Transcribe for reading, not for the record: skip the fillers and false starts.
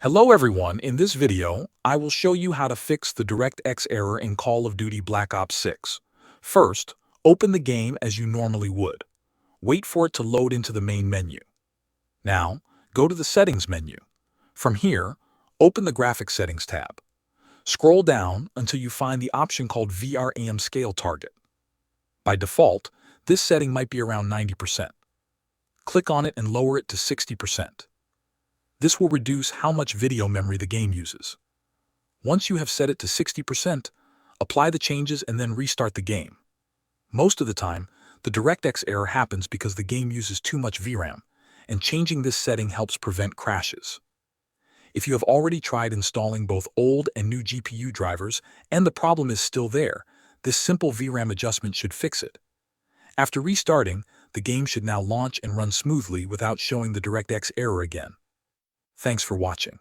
Hello everyone, in this video, I will show you how to fix the DirectX error in Call of Duty Black Ops 6. First, open the game as you normally would. Wait for it to load into the main menu. Now, go to the Settings menu. From here, open the Graphics Settings tab. Scroll down until you find the option called VRAM Scale Target. By default, this setting might be around 90%. Click on it and lower it to 60%. This will reduce how much video memory the game uses. Once you have set it to 60%, apply the changes and then restart the game. Most of the time, the DirectX error happens because the game uses too much VRAM, and changing this setting helps prevent crashes. If you have already tried installing both old and new GPU drivers and the problem is still there, this simple VRAM adjustment should fix it. After restarting, the game should now launch and run smoothly without showing the DirectX error again. Thanks for watching.